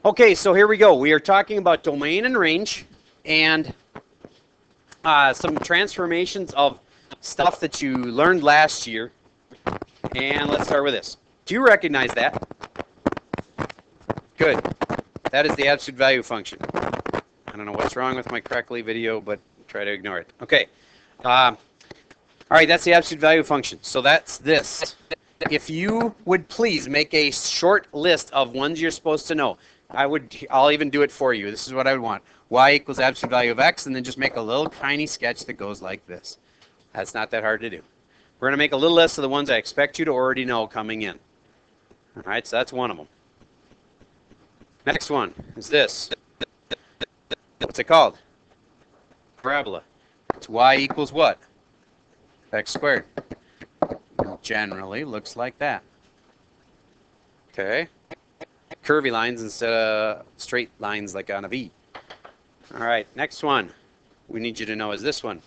Okay, so here we go. We are talking about domain and range and some transformations of stuff that you learned last year. And let's start with this. Do you recognize that? Good. That is the absolute value function. I don't know what's wrong with my graphically video, but try to ignore it. Okay. All right, that's the absolute value function. So that's this. If you would please make a short list of ones you're supposed to know. I'll even do it for you. This is what I would want. Y equals absolute value of x, and then just make a little tiny sketch that goes like this. That's not that hard to do. We're going to make a little list of the ones I expect you to already know coming in. All right, so that's one of them. Next one is this. What's it called? Parabola. It's y equals what? X squared. Generally looks like that. Okay. Curvy lines instead of straight lines like on a V. All right, next one we need you to know is this one.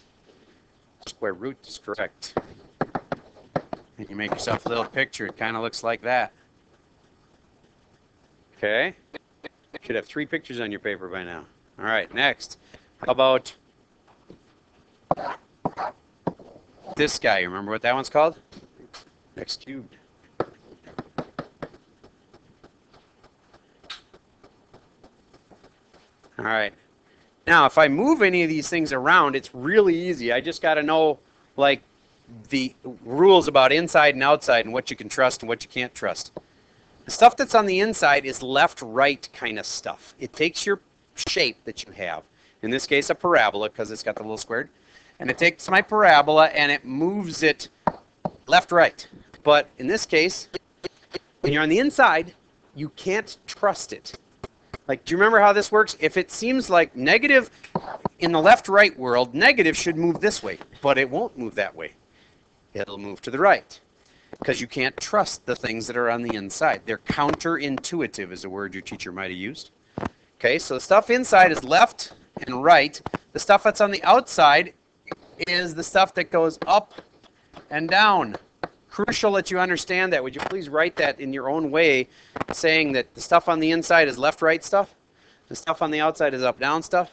Square root is correct. And you make yourself a little picture. It kind of looks like that. Okay. You should have 3 pictures on your paper by now. All right, next. How about this guy? You remember what that one's called? X cubed. All right. Now, if I move any of these things around, it's really easy. I just got to know, like, the rules about inside and outside and what you can trust and what you can't trust. The stuff that's on the inside is left-right kind of stuff. It takes your shape that you have, in this case a parabola because it's got the little squared, and it takes my parabola and it moves it left-right. But in this case, when you're on the inside, you can't trust it. Like, do you remember how this works? If it seems like negative in the left-right world, negative should move this way, but it won't move that way. It'll move to the right because you can't trust the things that are on the inside. They're counterintuitive is a word your teacher might have used. Okay, so the stuff inside is left and right. The stuff that's on the outside is the stuff that goes up and down. Crucial that you understand that. Would you please write that in your own way, saying that the stuff on the inside is left-right stuff, the stuff on the outside is up-down stuff,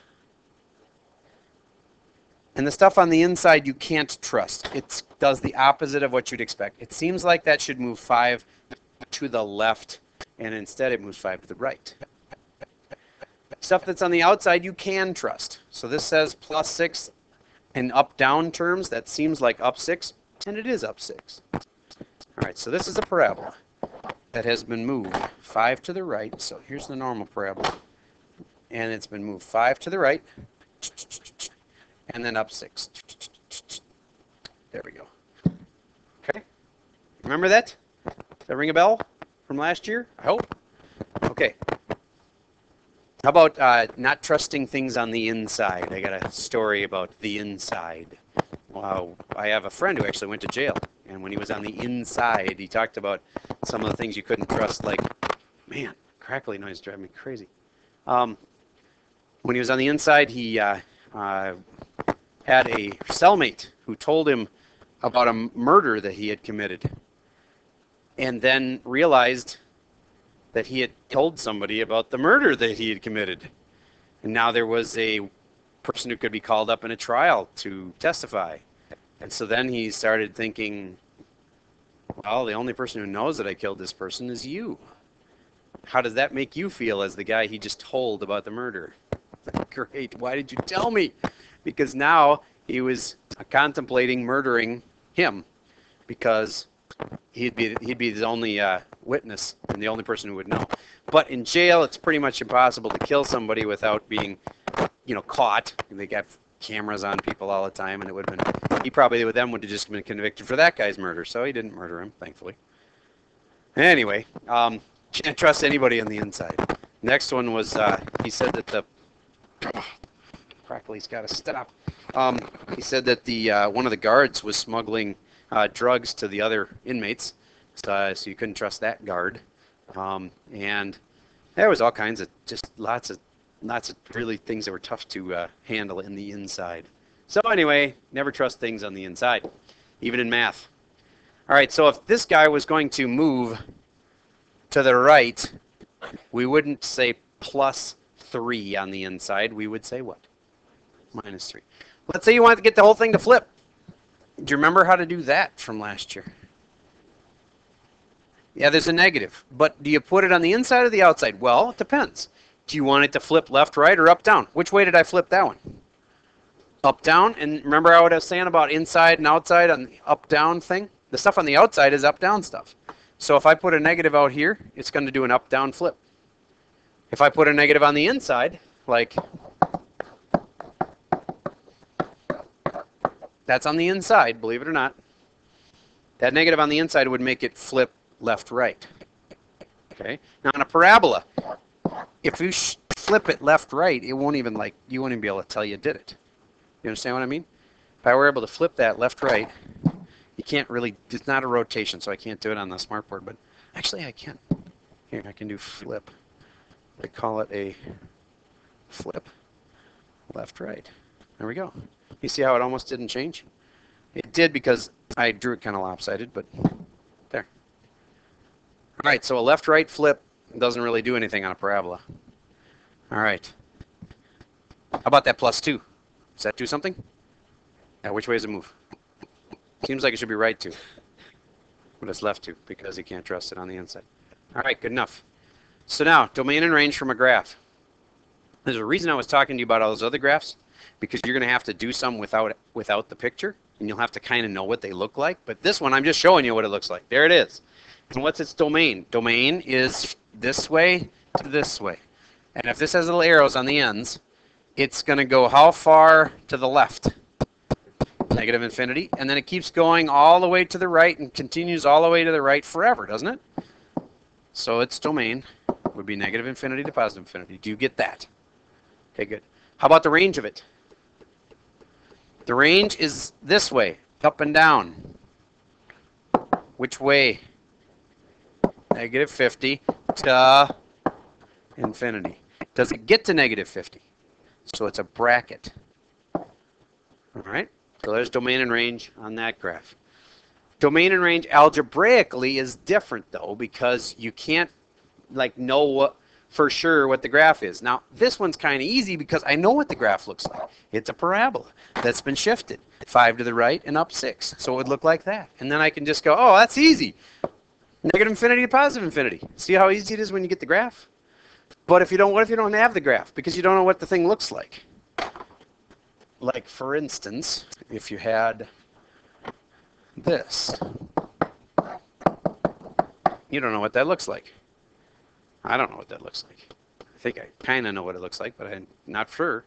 and the stuff on the inside you can't trust. It does the opposite of what you'd expect. It seems like that should move 5 to the left, and instead it moves 5 to the right. Stuff that's on the outside you can trust. So this says plus 6 in up-down terms. That seems like up 6, and it is up 6. All right, so this is a parabola that has been moved 5 to the right. So here's the normal parabola. And it's been moved 5 to the right, and then up 6. There we go. Okay? Remember that? Does that ring a bell from last year? I hope. Okay. How about not trusting things on the inside? I got a story about the inside. Wow. I have a friend who actually went to jail. And when he was on the inside, he talked about some of the things you couldn't trust, like, man, crackly noise driving me crazy. When he was on the inside, he had a cellmate who told him about a murder that he had committed, and then realized that he had told somebody about the murder that he had committed. And now there was a person who could be called up in a trial to testify. And so then he started thinking, well, the only person who knows that I killed this person is you. How does that make you feel as the guy he just told about the murder? Great, why did you tell me? Because now he was contemplating murdering him because he'd be his only witness and the only person who would know. But in jail, it's pretty much impossible to kill somebody without being, caught. And they got cameras on people all the time, and it would have been, he probably with them would have just been convicted for that guy's murder. So he didn't murder him, thankfully. Anyway, can't trust anybody on the inside. Next one was he said that the crackly's got to stop. He said that the one of the guards was smuggling drugs to the other inmates, so you couldn't trust that guard. And there was all kinds of just lots of really things that were tough to handle in the inside. So anyway, never trust things on the inside, even in math. All right, so if this guy was going to move to the right, we wouldn't say plus 3 on the inside, we would say what? Minus 3. Let's say you want to get the whole thing to flip. Do you remember how to do that from last year? Yeah, there's a negative. But do you put it on the inside or the outside? Well, it depends. Do you want it to flip left, right, or up, down? Which way did I flip that one? Up, down. And remember what I was saying about inside and outside on the up, down thing? The stuff on the outside is up, down stuff. So if I put a negative out here, it's going to do an up, down flip. If I put a negative on the inside, like that's on the inside, believe it or not, that negative on the inside would make it flip left, right. Okay. Now on a parabola, if you flip it left, right, it won't even you won't even be able to tell you did it. You understand what I mean? If I were able to flip that left, right, you can't really, it's not a rotation, so I can't do it on the smartboard, but actually I can. Here, I can do flip. I call it a flip left, right. There we go. You see how it almost didn't change? It did because I drew it kind of lopsided, but there. All right, so a left-right flip doesn't really do anything on a parabola. All right. How about that plus 2? Does that do something? Yeah, which way does it move? Seems like it should be right 2. But it's left 2 because you can't trust it on the inside. All right, good enough. So now, domain and range from a graph. There's a reason I was talking to you about all those other graphs, because you're going to have to do some without the picture, and you'll have to kind of know what they look like. But this one, I'm just showing you what it looks like. There it is. And what's its domain? Domain is this way to this way. And if this has little arrows on the ends, it's going to go how far to the left? Negative infinity. And then it keeps going all the way to the right and continues all the way to the right forever, doesn't it? So its domain would be negative infinity to positive infinity. Do you get that? Okay, good. How about the range of it? The range is this way, up and down. Which way? Negative 50 to infinity. Does it get to negative 50? So it's a bracket. All right? So there's domain and range on that graph. Domain and range algebraically is different, though, because you can't know what for sure what the graph is. Now, this one's kind of easy because I know what the graph looks like. It's a parabola that's been shifted 5 to the right and up 6. So it would look like that. And then I can just go, oh, that's easy. Negative infinity to positive infinity. See how easy it is when you get the graph? But if you don't, what if you don't have the graph? Because you don't know what the thing looks like. Like, for instance, if you had this. You don't know what that looks like. I don't know what that looks like. I think I kind of know what it looks like, but I'm not sure.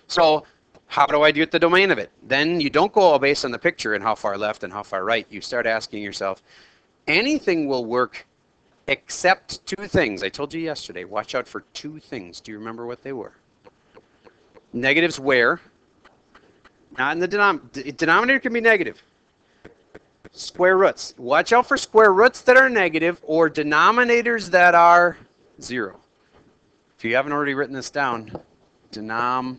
So how do I get the domain of it? Then you don't go all based on the picture and how far left and how far right. You start asking yourself, anything will work except 2 things. I told you yesterday, watch out for 2 things. Do you remember what they were? Negatives where? Not in the denominator. Denominator can be negative. Square roots. Watch out for square roots that are negative or denominators that are 0. If you haven't already written this down, denom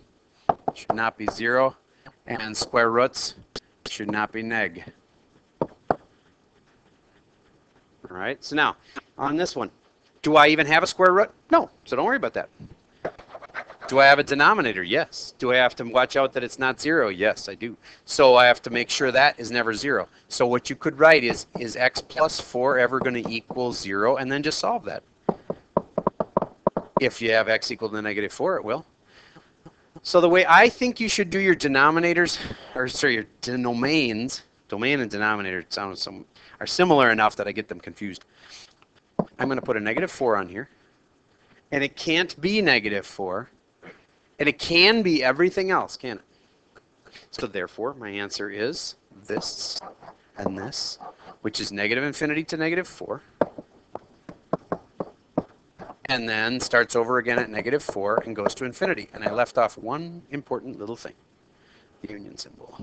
should not be 0, and square roots should not be neg. All right, so now, on this one, do I even have a square root? No, so don't worry about that. Do I have a denominator? Yes. Do I have to watch out that it's not 0? Yes, I do. So I have to make sure that is never 0. So what you could write is x plus 4 ever going to equal 0? And then just solve that. If you have x equal to negative 4, it will. So the way I think you should do your denominators, or sorry, your domains, domain and denominator are similar enough that I get them confused. I'm going to put a negative 4 on here. And it can't be negative 4. And it can be everything else, can it? So therefore, my answer is this and this, which is negative infinity to negative 4. And then starts over again at negative 4 and goes to infinity. And I left off one important little thing, the union symbol.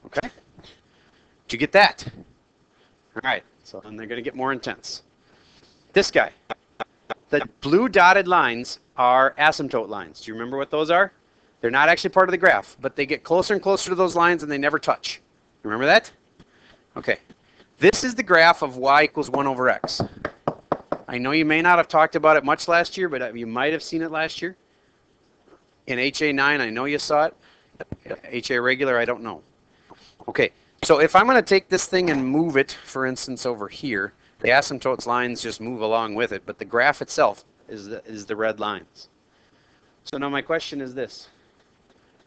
Okay? Did you get that? All right, so then they're going to get more intense. This guy. The blue dotted lines are asymptote lines. Do you remember what those are? They're not actually part of the graph, but they get closer and closer to those lines and they never touch. Remember that? Okay. This is the graph of y equals 1 over x. I know you may not have talked about it much last year, but you might have seen it last year. In HA9, I know you saw it. HA regular, I don't know. Okay, so if I'm going to take this thing and move it, for instance, over here, the asymptotes lines just move along with it, but the graph itself is the red lines. So now my question is this.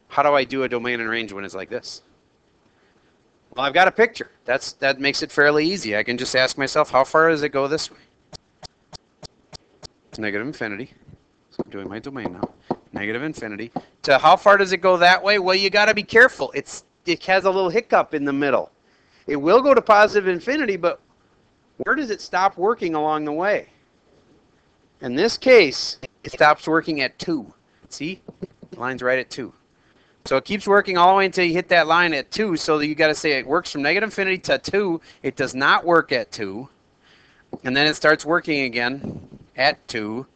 How do I do a domain and range when it's like this? Well, I've got a picture. That makes it fairly easy. I can just ask myself, how far does it go this way? It's negative infinity. So I'm doing my domain now. Negative infinity. To how far does it go that way? Well, you got to be careful. It has a little hiccup in the middle. It will go to positive infinity, but where does it stop working along the way? In this case, it stops working at 2. See? The line's right at 2. So it keeps working all the way until you hit that line at 2. So you got to say it works from negative infinity to 2. It does not work at 2. And then it starts working again at 2.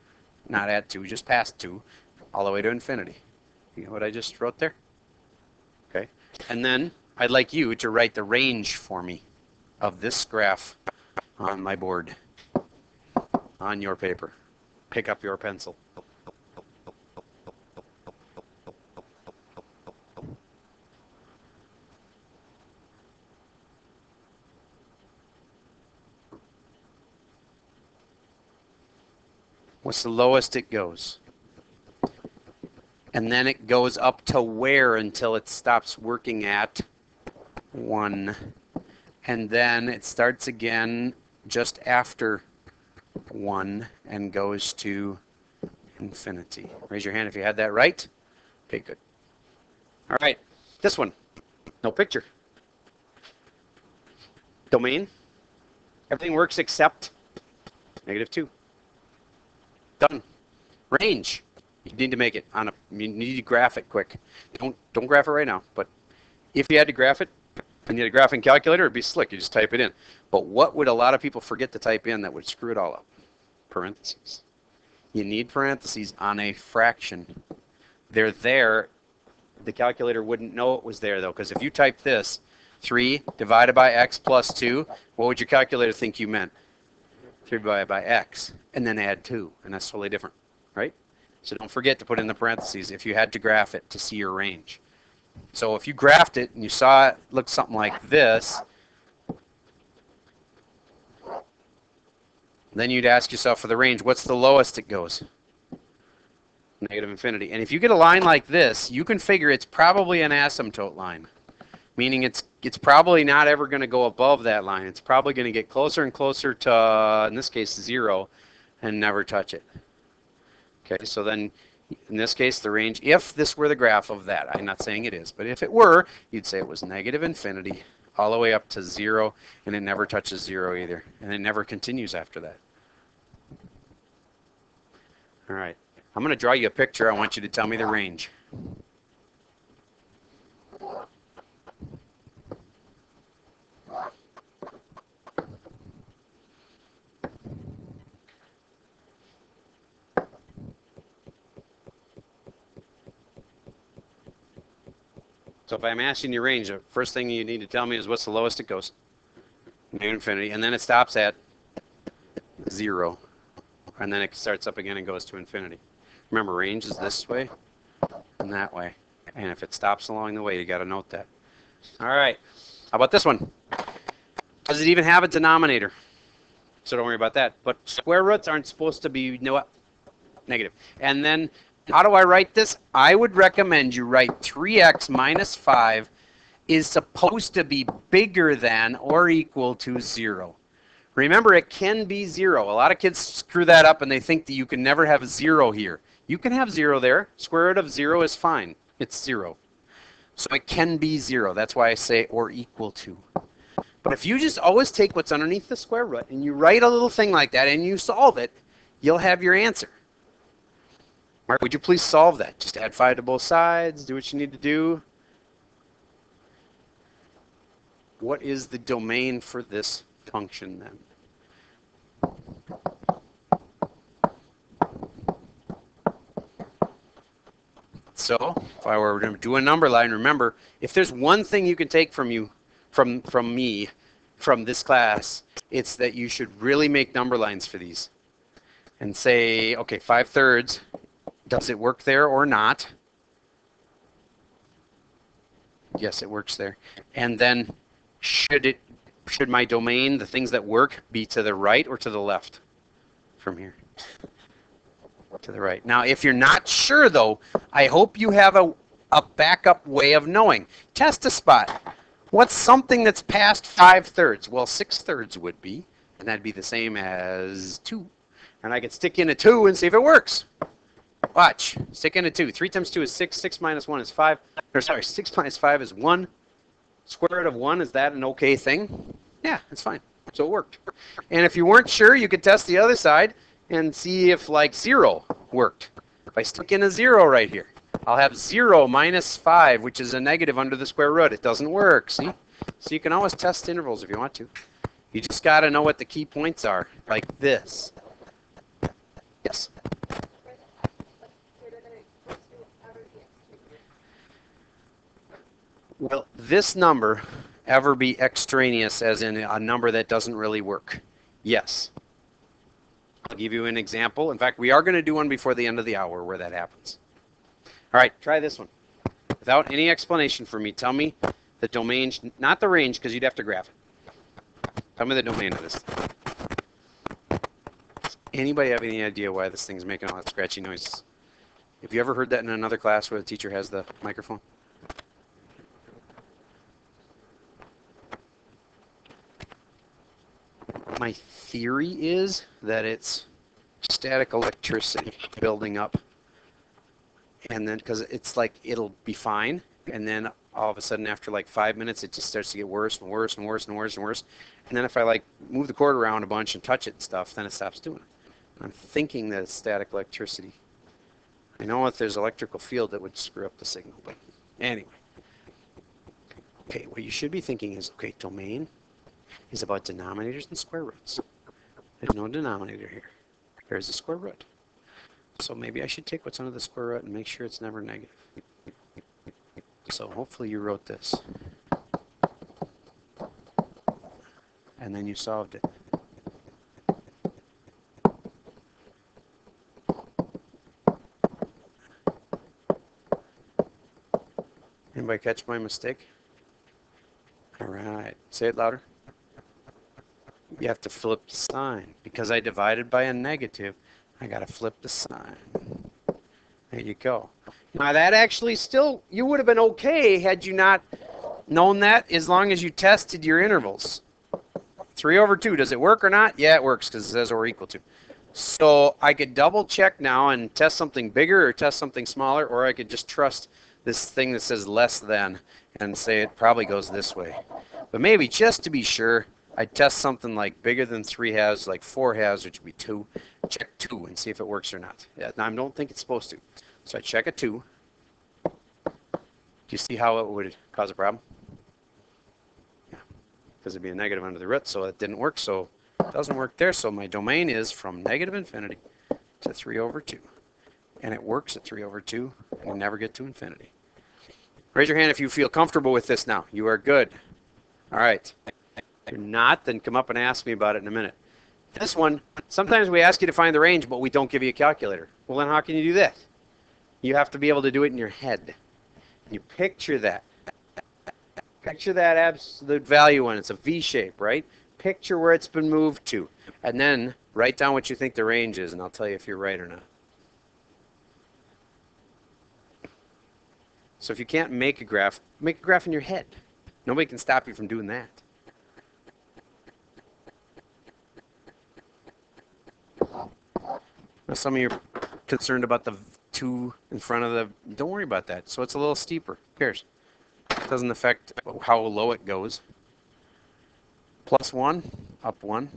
Not at 2, just past 2. All the way to infinity. You know what I just wrote there? Okay. And then I'd like you to write the range for me of this graph on my board, on your paper. Pick up your pencil. What's the lowest it goes? And then it goes up to where until it stops working at 1. And then it starts again just after 1 and goes to infinity. Raise your hand if you had that right. Okay, good. All right, this one. No picture. Domain. Everything works except negative 2. Done. Range. You need to make it on a. You need to graph it quick. Don't graph it right now. But if you had to graph it, and you had a graphing calculator, it'd be slick. You just type it in. But what would a lot of people forget to type in that would screw it all up? Parentheses. You need parentheses on a fraction. They're there. The calculator wouldn't know it was there though, because if you type this, 3 divided by x plus 2, what would your calculator think you meant? 3 divided by x, and then add 2, and that's totally different, right? So don't forget to put in the parentheses if you had to graph it to see your range. So if you graphed it and you saw it look something like this, then you'd ask yourself for the range, what's the lowest it goes? Negative infinity. And if you get a line like this, you can figure it's probably an asymptote line, meaning it's probably not ever going to go above that line. It's probably going to get closer and closer to, in this case, 0, and never touch it. Okay, so then in this case, the range, if this were the graph of that, I'm not saying it is, but if it were, you'd say it was negative infinity all the way up to 0, and it never touches 0 either, and it never continues after that. All right, I'm going to draw you a picture. I want you to tell me the range. So if I'm asking you range, the first thing you need to tell me is what's the lowest it goes? Negative infinity. And then it stops at 0. And then it starts up again and goes to infinity. Remember, range is this way and that way. And if it stops along the way, you got to note that. All right. How about this one? Does it even have a denominator? So don't worry about that. But square roots aren't supposed to be negative. And then how do I write this? I would recommend you write 3x minus 5 is supposed to be bigger than or equal to 0. Remember, it can be 0. A lot of kids screw that up and they think that you can never have 0 here. You can have 0 there. Square root of 0 is fine. It's 0. So it can be 0. That's why I say or equal to. But if you just always take what's underneath the square root and you write a little thing like that and you solve it, you'll have your answer. Mark, would you please solve that? Just add 5 to both sides, do what you need to do. What is the domain for this function then? So if I were to do a number line, remember, if there's one thing you can take from me, from this class, it's that you should really make number lines for these. and say, okay, 5/3, does it work there or not? Yes, it works there. And then should my domain, the things that work, be to the right or to the left from here? To the right. Now, if you're not sure, though, I hope you have a backup way of knowing. Test a spot. What's something that's past 5/3? Well, 6/3 would be, and that'd be the same as 2. And I could stick in a 2 and see if it works. Watch. Stick in a 2. 3 times 2 is 6. 6 minus 1 is 5. Or sorry, 6 minus 5 is 1. Square root of 1, is that an okay thing? Yeah, it's fine. So it worked. And if you weren't sure, you could test the other side and see if, like, 0 worked. If I stick in a 0 right here, I'll have 0 minus 5, which is a negative under the square root. It doesn't work, see? So you can always test intervals if you want to. You just got to know what the key points are, like this. Yes? Will this number ever be extraneous, as in a number that doesn't really work? Yes. I'll give you an example. In fact, we are going to do one before the end of the hour where that happens. All right, try this one. Without any explanation for me, tell me the domain, not the range, because you'd have to graph it. Tell me the domain of this. Anybody have any idea why this thing's making all that scratchy noise? Have you ever heard that in another class where the teacher has the microphone? My theory is that it's static electricity building up, and then because it's like it'll be fine, and then all of a sudden after like 5 minutes it just starts to get worse and worse and worse and worse and worse, and then if I like move the cord around a bunch and touch it and stuff, then it stops doing it. I'm thinking that it's static electricity. I know if there's electrical field that would screw up the signal, but anyway. Okay, what you should be thinking is, okay, domain is about denominators and square roots. There's no denominator here. There's a square root. So maybe I should take what's under the square root and make sure it's never negative. So hopefully you wrote this. And then you solved it. Anybody catch my mistake? All right. Say it louder. You have to flip the sign. Because I divided by a negative, I got to flip the sign. There you go. Now that actually still, you would have been okay had you not known that, as long as you tested your intervals. 3/2, does it work or not? Yeah, it works because it says or equal to. So I could double check now and test something bigger or test something smaller, or I could just trust this thing that says less than and say it probably goes this way. But maybe just to be sure, I'd test something like bigger than 3 halves, like 4 halves, which would be 2. Check 2 and see if it works or not. Yeah, now I don't think it's supposed to. So I check a 2. Do you see how it would cause a problem? Yeah, because it'd be a negative under the root, so it didn't work. So it doesn't work there. So my domain is from negative infinity to 3/2. And it works at 3/2, and we'll never get to infinity. Raise your hand if you feel comfortable with this now. You are good. All right. If you're not, then come up and ask me about it in a minute. This one, sometimes we ask you to find the range, but we don't give you a calculator. Well, then how can you do that? You have to be able to do it in your head. You picture that. Picture that absolute value when it's a V shape, right? Picture where it's been moved to. And then write down what you think the range is, and I'll tell you if you're right or not. So if you can't make a graph in your head. Nobody can stop you from doing that. Now some of you are concerned about the 2 in front of the, don't worry about that. So it's a little steeper. Who cares? It doesn't affect how low it goes. +1, up 1.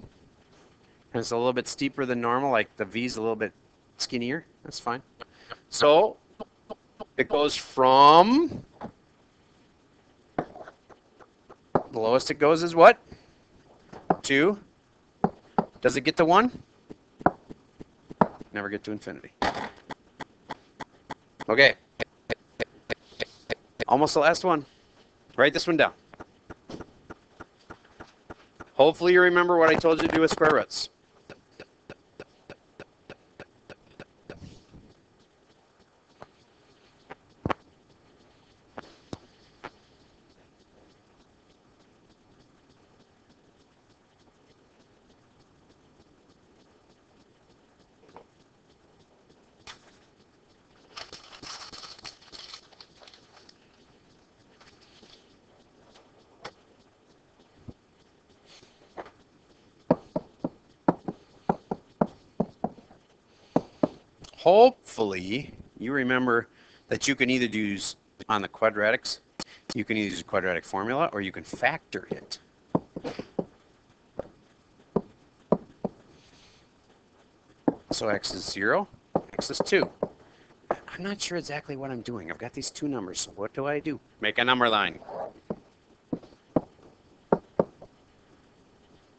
And it's a little bit steeper than normal, like the V's a little bit skinnier. That's fine. So it goes from, the lowest it goes is what? 2. Does it get to 1? Never get to infinity. Okay. Almost the last one. Write this one down. Hopefully you remember what I told you to do with square roots. hopefully you remember that you can either use on the quadratics, you can either use a quadratic formula or you can factor it. So x is 0, x is 2. I'm not sure exactly what I'm doing. I've got these two numbers, so what do I do? Make a number line.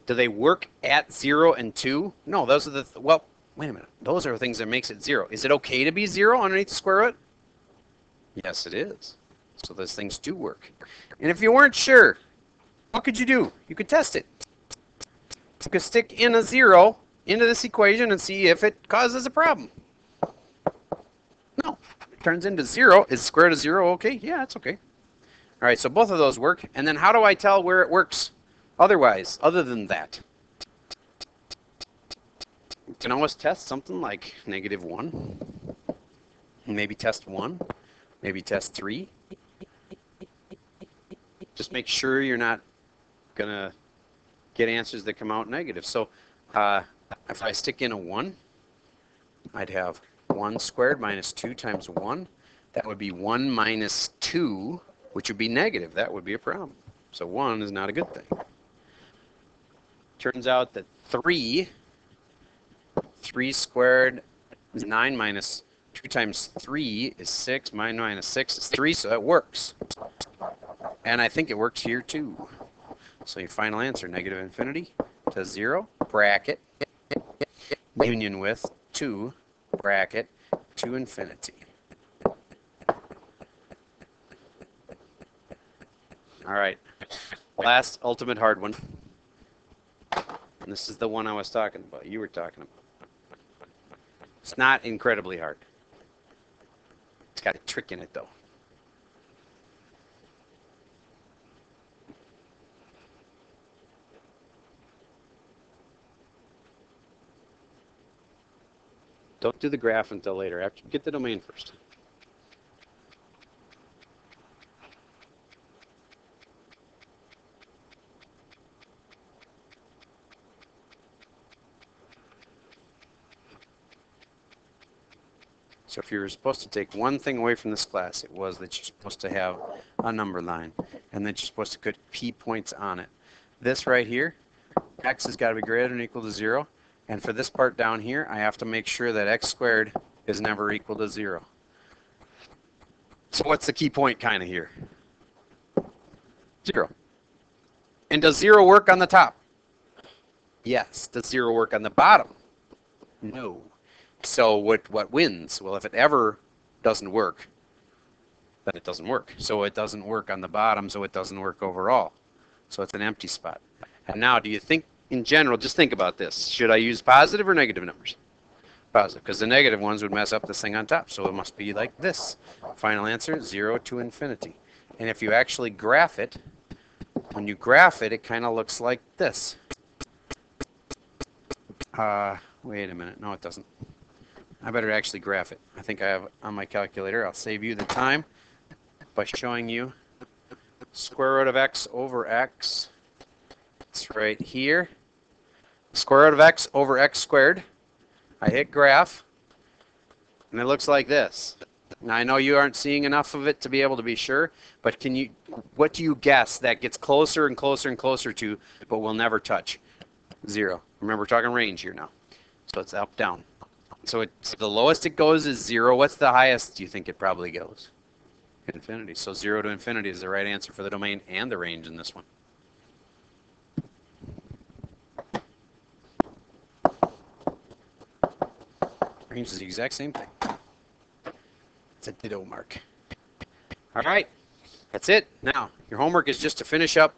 Do they work at 0 and 2? No, those are the, well, wait a minute. Those are the things that makes it 0. Is it okay to be 0 underneath the square root? Yes, it is. So those things do work. And if you weren't sure, what could you do? You could test it. You could stick in a 0 into this equation and see if it causes a problem. No, it turns into 0. Is square root of 0 okay? Yeah, it's okay. All right, so both of those work. And then how do I tell where it works otherwise, other than that? You can always test something like -1. Maybe test 1. Maybe test 3. Just make sure you're not going to get answers that come out negative. So if I stick in a 1, I'd have 1 squared minus 2 times 1. That would be 1 minus 2, which would be negative. That would be a problem. So 1 is not a good thing. Turns out that 3 squared is 9 minus 2 times 3 is 6. Minus 6 is 3, so that works. And I think it works here too. So your final answer, negative infinity to 0, bracket, union with 2, bracket, to infinity. All right, last ultimate hard one. And this is the one I was talking about, you were talking about. It's not incredibly hard. It's got a trick in it though. Don't do the graph until later. After you get the domain first. So if you were supposed to take one thing away from this class, it was that you're supposed to have a number line, and that you're supposed to put P points on it. This right here, x has got to be greater than or equal to 0. And for this part down here, I have to make sure that x squared is never equal to 0. So what's the key point kind of here? 0. And does 0 work on the top? Yes. Does 0 work on the bottom? No. So what wins? Well, if it ever doesn't work, then it doesn't work. So it doesn't work on the bottom, so it doesn't work overall. So it's an empty spot. And now, do you think, in general, just think about this. Should I use positive or negative numbers? Positive, because the negative ones would mess up this thing on top. So it must be like this. Final answer, 0 to infinity. And if you actually graph it, when you graph it, it kind of looks like this. Wait a minute. No, it doesn't. I better actually graph it. I think I have on my calculator. I'll save you the time by showing you square root of x over x. It's right here. Square root of x over x squared. I hit graph, and it looks like this. Now, I know you aren't seeing enough of it to be able to be sure, but what do you guess that gets closer and closer and closer to, but will never touch? 0. Remember, we're talking range here now. So it's up, down. So the lowest it goes is 0. What's the highest do you think it probably goes? Infinity. So 0 to infinity is the right answer for the domain and the range in this one. Range is the exact same thing. It's a ditto mark. All right, that's it. Now, your homework is just to finish up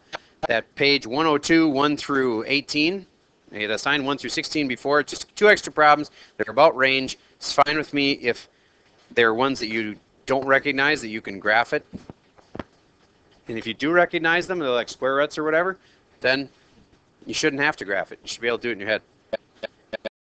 that page 102, 1 through 18. I had assigned 1 through 16 before. It's just 2 extra problems. They're about range. It's fine with me if they're ones that you don't recognize, that you can graph it. And if you do recognize them, they're like square roots or whatever, then you shouldn't have to graph it. You should be able to do it in your head.